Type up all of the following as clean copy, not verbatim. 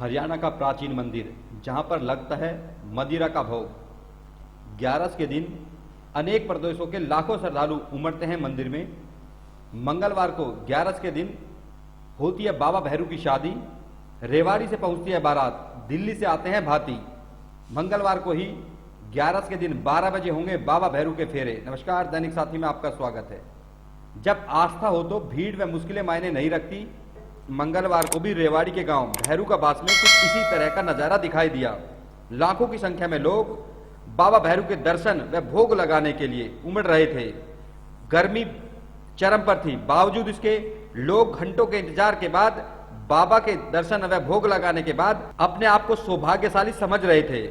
हरियाणा का प्राचीन मंदिर जहां पर लगता है मदिरा का भोग। 11 के दिन अनेक प्रदेशों के लाखों श्रद्धालु उमड़ते हैं मंदिर में। मंगलवार को 11 के दिन होती है बाबा भैरू की शादी। रेवाड़ी से पहुंचती है बारात, दिल्ली से आते हैं भाती। मंगलवार को ही 11 के दिन 12 बजे होंगे बाबा भैरू के फेरे। नमस्कार, दैनिक साथी में आपका स्वागत है। जब आस्था हो तो भीड़ व मुश्किलें मायने नहीं रखती। मंगलवार को भी रेवाड़ी के गांव भैरू का बास में कुछ इसी तरह का नजारा दिखाई दिया। लाखों की संख्या में लोग बाबा भैरू के दर्शन व भोग लगाने के लिए उमड़ रहे थे। गर्मी चरम पर थी, बावजूद इसके लोग घंटों के इंतजार के बाद बाबा के दर्शन व भोग लगाने के बाद अपने आप को सौभाग्यशाली समझ रहे थे।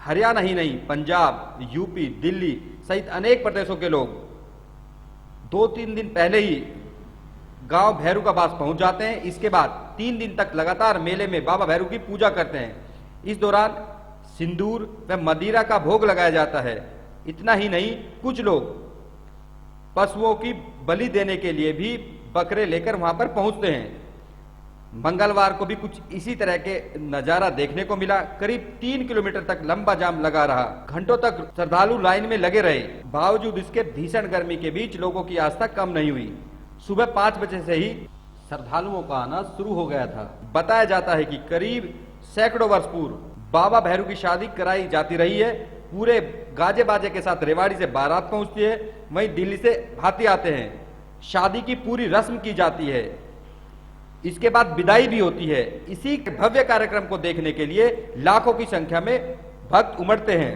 हरियाणा ही नहीं, पंजाब, यूपी, दिल्ली सहित अनेक प्रदेशों के लोग 2-3 दिन पहले ही गांव भैरू का बास पहुंच जाते हैं। इसके बाद 3 दिन तक लगातार मेले में बाबा भैरू की पूजा करते हैं। इस दौरान सिंदूर व मदिरा का भोग लगाया जाता है। इतना ही नहीं, कुछ लोग पशुओं की बलि देने के लिए भी बकरे लेकर वहां पर पहुंचते हैं। मंगलवार को भी कुछ इसी तरह के नजारा देखने को मिला। करीब 3 किलोमीटर तक लंबा जाम लगा रहा। घंटों तक श्रद्धालु लाइन में लगे रहे। बावजूद इसके भीषण गर्मी के बीच लोगों की आस्था कम नहीं हुई। सुबह 5 बजे से ही श्रद्धालुओं का आना शुरू हो गया था। बताया जाता है कि करीब सैकड़ों वर्ष पूर्व बाबा भैरू की शादी कराई जाती रही है। पूरे गाजे बाजे के साथ रेवाड़ी से बारात पहुंचती है, वहीं दिल्ली से भाती आते हैं। शादी की पूरी रस्म की जाती है, इसके बाद विदाई भी होती है। इसी भव्य कार्यक्रम को देखने के लिए लाखों की संख्या में भक्त उमड़ते हैं।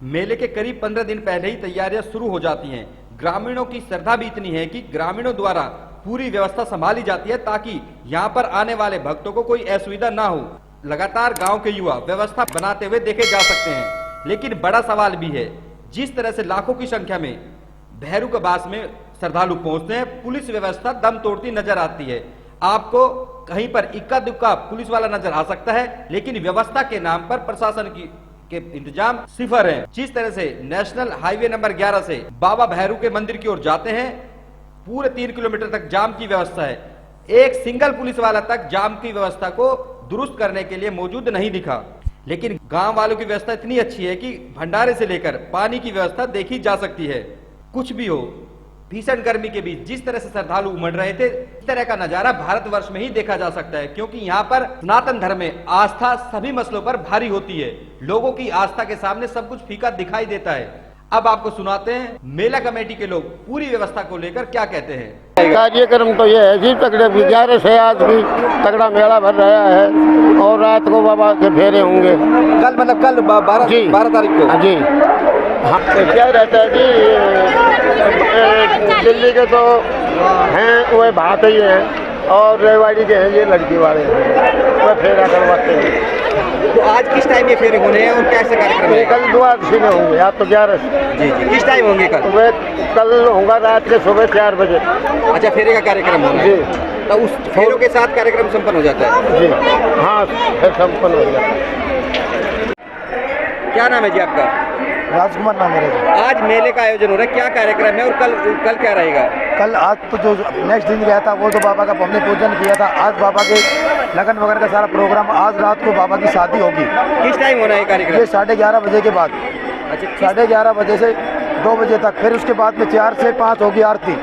मेले के करीब 15 दिन पहले ही तैयारियां शुरू हो जाती हैं। ग्रामीणों की श्रद्धा भी इतनी है कि ग्रामीणों द्वारा पूरी व्यवस्था संभाली जाती है ताकि यहाँ पर आने वाले भक्तों को कोई असुविधा ना हो। लगातार गांव के युवा व्यवस्था बनाते हुए देखे जा सकते हैं। लेकिन बड़ा सवाल भी है, जिस तरह से लाखों की संख्या में भैरू के बास में श्रद्धालु पहुंचते हैं, पुलिस व्यवस्था दम तोड़ती नजर आती है। आपको कहीं पर इक्का दुक्का पुलिस वाला नजर आ सकता है, लेकिन व्यवस्था के नाम पर प्रशासन के इंतजाम सिफर हैं। जिस तरह से नेशनल हाईवे नंबर 11 से बाबा भैरू के मंदिर की ओर जाते हैं, पूरे 3 किलोमीटर तक जाम की व्यवस्था है। एक सिंगल पुलिस वाला तक जाम की व्यवस्था को दुरुस्त करने के लिए मौजूद नहीं दिखा। लेकिन गांव वालों की व्यवस्था इतनी अच्छी है कि भंडारे से लेकर पानी की व्यवस्था देखी जा सकती है। कुछ भी हो, भीषण गर्मी के बीच जिस तरह से श्रद्धालु उमड़ रहे थे, इस तरह का नजारा भारतवर्ष में ही देखा जा सकता है, क्योंकि यहाँ पर सनातन धर्म में आस्था सभी मसलों पर भारी होती है। लोगों की आस्था के सामने सब कुछ फीका दिखाई देता है। अब आपको सुनाते हैं मेला कमेटी के लोग पूरी व्यवस्था को लेकर क्या कहते हैं। कार्यक्रम तो ये है जी, तगड़े 11 से आज भी तगड़ा मेला भर रहा है और रात को बाबा के फेरे होंगे। कल मतलब कल 12 तारीख को जी। हाँ, तो क्या रहता है जी, दिल्ली के तो हैं वो भात ही हैं और रेवाड़ी के हैं ये लड़की वाले हैं, वो फेरा करवाते हैं। तो आज किस टाइम ये फेरे होने हैं और कैसे कार्यक्रम है? कल 2 में होंगे, आज तो 11 जी जी। किस टाइम होंगे कल? कल होगा रात के सुबह 4 बजे। अच्छा, फेरे का कार्यक्रम होगा जी। तो उस फेरों के साथ कार्यक्रम संपन्न हो जाता है जी। हाँ, फिर संपन्न हो जाता है। क्या नाम है जी आपका? राजकुमार नाम है। आज मेले का आयोजन हो रहा है, क्या कार्यक्रम है और कल क्या रहेगा? कल आज तो जो नेक्स्ट दिन गया था वो तो बाबा का हमने पूजन किया था। आज बाबा के लगन वगैरह का सारा प्रोग्राम, आज रात को बाबा की शादी होगी। किस टाइम होना है कार्यक्रम? ये 11:30 बजे के बाद। अच्छा, 11:30 बजे से 2 बजे तक। फिर उसके बाद में 4 से 5 होगी आरती।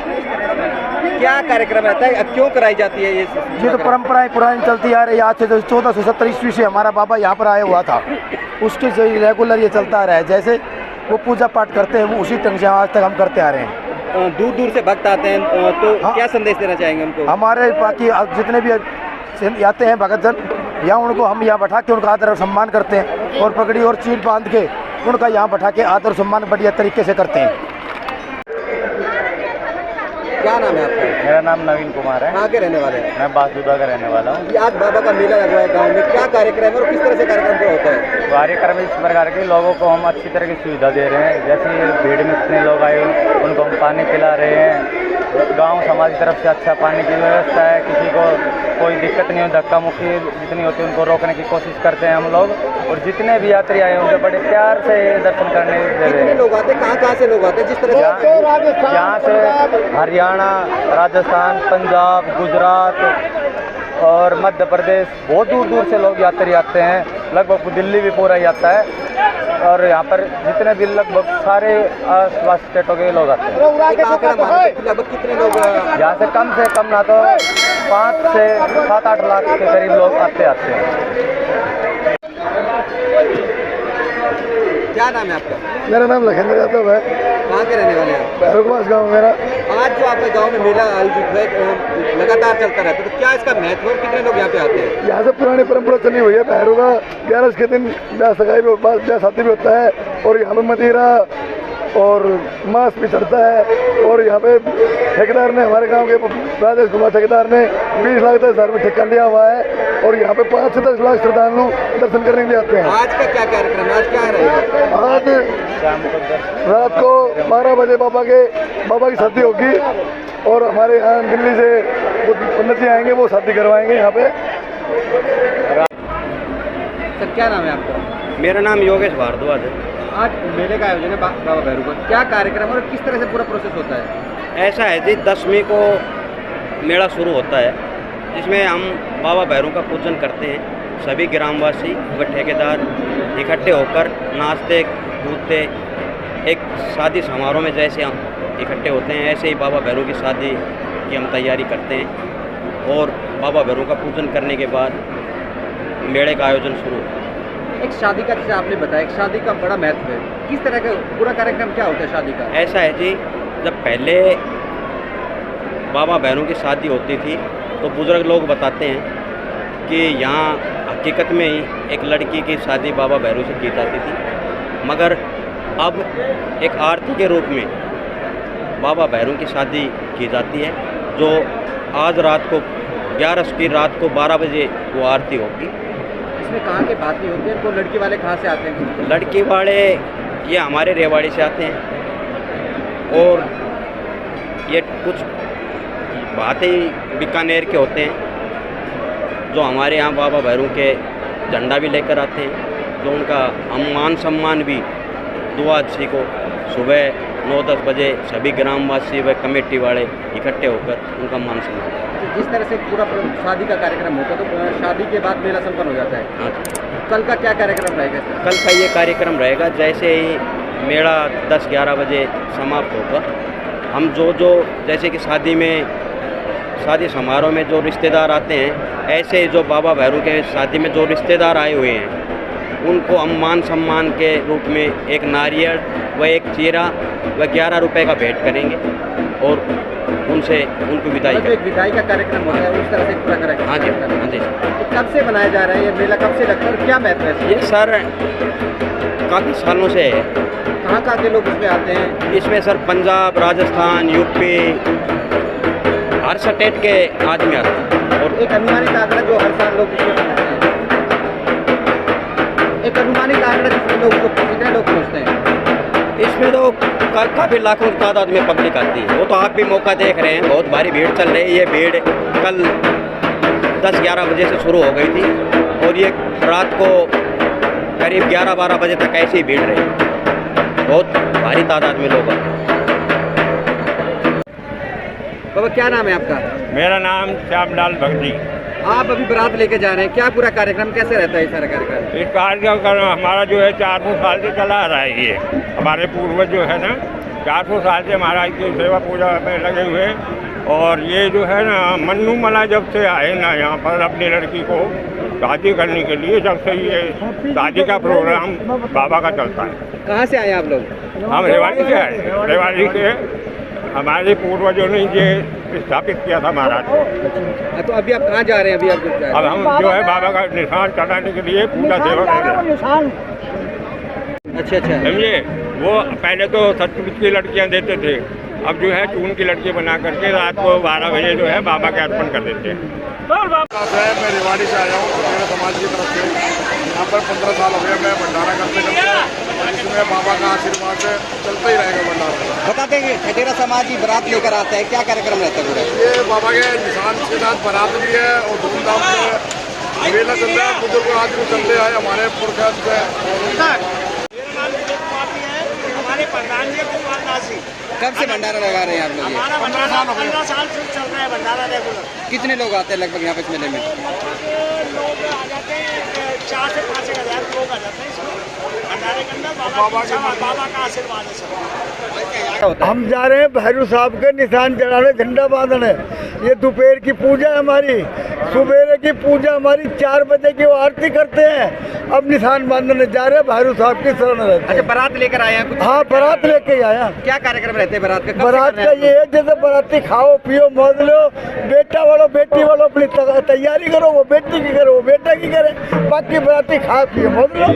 क्या कार्यक्रम रहता है, क्यों कराई जाती है ये तो परंपराएं पुरानी चलती आ रही है। आज से 1470 ईस्वी से हमारा बाबा यहाँ पर आया हुआ था, उसके से रेगुलर ये चलता आ रहा है। जैसे वो पूजा पाठ करते हैं, वो उसी ढंग से आज तक हम करते आ रहे हैं। दूर दूर से भक्त आते हैं, तो हाँ, क्या संदेश देना चाहेंगे हमको? हमारे बाकी जितने भी आते हैं भगत जन, यहाँ उनको हम यहाँ बैठा के उनका आदर और सम्मान करते हैं और पगड़ी और चील बांध के उनका यहाँ बैठा के आदर और सम्मान बढ़िया तरीके से करते हैं। क्या नाम है आपका? मेरा नाम नवीन कुमार है। कहाँ के रहने वाले हैं? मैं बासुदा का रहने वाला हूँ। आज बाबा का मेला लगा है गाँव में, क्या कार्यक्रम है और किस तरह से कार्यक्रम पूरा होता है? कार्यक्रम इस प्रकार के लोगों को हम अच्छी तरह की सुविधा दे रहे हैं। जैसे भीड़ में इतने लोग आए उनको हम पानी पिला रहे हैं। गांव समाज की तरफ से अच्छा पानी की व्यवस्था है, किसी को कोई दिक्कत नहीं हो, धक्का मुक्की जितनी होती है उनको रोकने की कोशिश करते हैं हम लोग। और जितने भी यात्री आए उनके बड़े प्यार से दर्शन करने दे रहे हैं। लोग आते हैं, कहाँ से लोग आते हैं? जिस तरह यहाँ से हरियाणा, राजस्थान, पंजाब, गुजरात और मध्य प्रदेश, बहुत दूर दूर से लोग यात्री आते हैं, लगभग दिल्ली भी पूरा ही आता है। और यहाँ पर जितने भी लगभग सारे आसपास स्टेटों के लोग आते हैं। लगभग कितने लोग यहाँ से कम ना तो 5 से 7-8 लाख के करीब लोग आते हैं। क्या नाम है आपका? मेरा नाम लखेंद्र यादव है। कहाँ के रहने वाले हैं? भैरवपास गाँव मेरा। आज जो आपके गांव में मेला आयोजित है लगातार चलता रहता है, तो क्या इसका महत्व है? कितने लोग यहाँ पे आते हैं? यहाँ से पुरानी परंपरा चली हुई है। भैरव का 11 के दिन ब्याह सगाई भी, ब्याह शादी भी होता है और यहाँ पे मदिरा और मांस भी चढ़ता है। और यहाँ पे ठेकेदार ने, हमारे गांव के राजेश कुमार ठेकेदार ने 20 लाख 10 हज़ार में ठेका लिया हुआ है और यहाँ पे 5 से 10 लाख श्रद्धालु दर्शन करने के लिए आते हैं। आज का क्या कार्यक्रम है? आज क्या रहेगा? आज रात को 12 बजे बाबा की शादी होगी और हमारे यहाँ दिल्ली से पंडित जी आएंगे, वो शादी करवाएंगे यहाँ पे। सर क्या नाम है आपका? मेरा नाम योगेश भारद्वाज है। आज मेले का आयोजन है बाबा भैरव का, क्या कार्यक्रम और किस तरह से पूरा प्रोसेस होता है? ऐसा है जी, 10वीं को मेला शुरू होता है, जिसमें हम बाबा भैरव का पूजन करते हैं। सभी ग्रामवासी व ठेकेदार इकट्ठे होकर नाचते कूदते एक शादी समारोह में जैसे हम इकट्ठे होते हैं, ऐसे ही बाबा भैरव की शादी की हम तैयारी करते हैं। और बाबा भैरव का पूजन करने के बाद मेले का आयोजन शुरू होता है। एक शादी का, जैसे आपने बताया, एक शादी का बड़ा महत्व है। किस तरह का पूरा कार्यक्रम क्या होता है शादी का? ऐसा है जी, जब पहले बाबा भैरव की शादी होती थी तो बुजुर्ग लोग बताते हैं कि यहाँ हकीकत में ही एक लड़की की शादी बाबा भैरव से की जाती थी, मगर अब एक आरती के रूप में बाबा भैरव की शादी की जाती है, जो आज रात को 11 की रात को 12 बजे वो आरती होगी। इसमें कहाँ के बातें होती हैं? तो लड़की वाले कहाँ से आते हैं? लड़की वाले ये हमारे रेवाड़ी से आते हैं और ये कुछ बातें बीकानेर के होते हैं, जो हमारे यहाँ बाबा भैरव के झंडा भी लेकर आते हैं, जो उनका हम मान सम्मान भी द्वादशी को सुबह 9-10 बजे सभी ग्रामवासी व कमेटी वाले इकट्ठे होकर उनका मान सम्मान। जिस तरह से पूरा शादी का कार्यक्रम होता है, तो शादी के बाद मेला संपन्न हो जाता है। हाँ, कल का क्या कार्यक्रम रहेगा? कल का ये कार्यक्रम रहेगा, जैसे ही मेला 10-11 बजे समाप्त होगा, हम जो जैसे कि शादी समारोह में जो रिश्तेदार आते हैं, ऐसे ही जो बाबा भैरव के शादी में जो रिश्तेदार आए हुए हैं, उनको हम मान सम्मान के रूप में एक नारियल व एक चीरा व 11 रुपये का भेंट करेंगे और उनसे उनको विदाई करेंगे। एक विदाई का कार्यक्रम होता है, उस तरह से पूरा कार्यक्रम। हाँ जी, हाँ जी। तो कब से बनाया जा रहा है ये मेला? कब से लगता है और क्या महत्व है? ये सर काफ़ी सालों से है। कहाँ के लोग इसमें आते हैं? इसमें सर पंजाब, राजस्थान, यूपी, हर स्टेट के आदमी आते हैं। और एक अनुमानित आंकड़ा जो हर साल लोग इसमें पहुँचते हैं, एक अनुमानित आंकड़ा जिसमें लोग कितने लोग पहुँचते हैं? इसमें तो काफ़ी लाखों की तादाद में पब्लिक आती है। वो तो आप भी मौका देख रहे हैं, बहुत भारी भीड़ चल रही है। ये भीड़ कल 10-11 बजे से शुरू हो गई थी और ये रात को करीब 11-12 बजे तक ऐसी भीड़ रही। बहुत भारी तादाद में लोग आते हैं। बाबा क्या नाम है आपका? मेरा नाम श्यामलाल भगती। आप अभी बारात लेके जा रहे हैं, क्या पूरा कार्यक्रम कैसे रहता है ये सारा कार्यक्रम? इस कार्यक्रम हमारा जो है 400 साल से चला आ रहा है। ये हमारे पूर्वज जो है ना 400 साल से महाराज की सेवा पूजा में लगे हुए। और ये जो है ना मन्नू मला जब से आए ना यहाँ पर अपनी लड़की को शादी करने के लिए, जब से ये शादी का प्रोग्राम बाबा का चलता है। कहाँ से आए आप लोग? हम रेवाड़ी से आए। रेवाड़ी से हमारे पूर्वजों ने ये स्थापित किया था महाराज को। तो अभी आप कहाँ जा रहे हैं? अभी आप अब हम जो है बाबा का निशान चढ़ाने के लिए पूजा सेवा कर रहे हैं। अच्छा समझिए, वो पहले तो सचमुच की लड़कियां देते थे, अब जो है चून की लड़की बना करके रात को 12 बजे जो है बाबा के अर्पण कर देते हैं। मैं रेवाड़ी से आया हूँ मेरे समाज की तरफ से। यहाँ पर 15 साल हो गए मैं भंडारा करते और इसमें बाबा का आशीर्वाद से चलता ही रहेगा भंडारा। बताते हैं कि तेरा समाज ही बारात लेकर आता है, क्या कार्यक्रम रहता है? ये बाबा के निशान के साथ बारात भी है और धूमधाम से मेला चल रहा है। बुजुर्ग आदमी चलते आए हमारे पुरखा से। हमारे प्रधान जी कुमार दासी कब से भंडारा लगा रहे हैं आप लोग? हमारा भंडारा 15 साल से चल रहा है भंडारा रेगुलर। कितने लोग आते हैं लगभग यहाँ पे इस मेले में? लोग आ जाते हैं 4 से 5 हज़ार लोग आ जाते हैं इसमें भंडारे के अंदर। बाबा का आशीर्वाद है सब। हम जा रहे हैं भैरू साहब के निशान चढ़ाने, झंडा बांधने। ये दोपहर की पूजा है हमारी, सुबह की पूजा हमारी 4 बजे की वो आरती करते हैं। अब निशान बांधने जा रहे हैं, भैरू साहब की शरण रहते हैं। अच्छा, बारात लेकर आए हैं कुछ? हाँ, बारात लेके ही आया। क्या कार्यक्रम रहते हैं बारात का? बारात का ये है जैसे बाराती खाओ पियो मौज लो, बेटा वालों बेटी वालों अपनी तैयारी करो, वो बेटी की करो वो बेटा की करे, बाकी बाराती खा पियो मौज लो।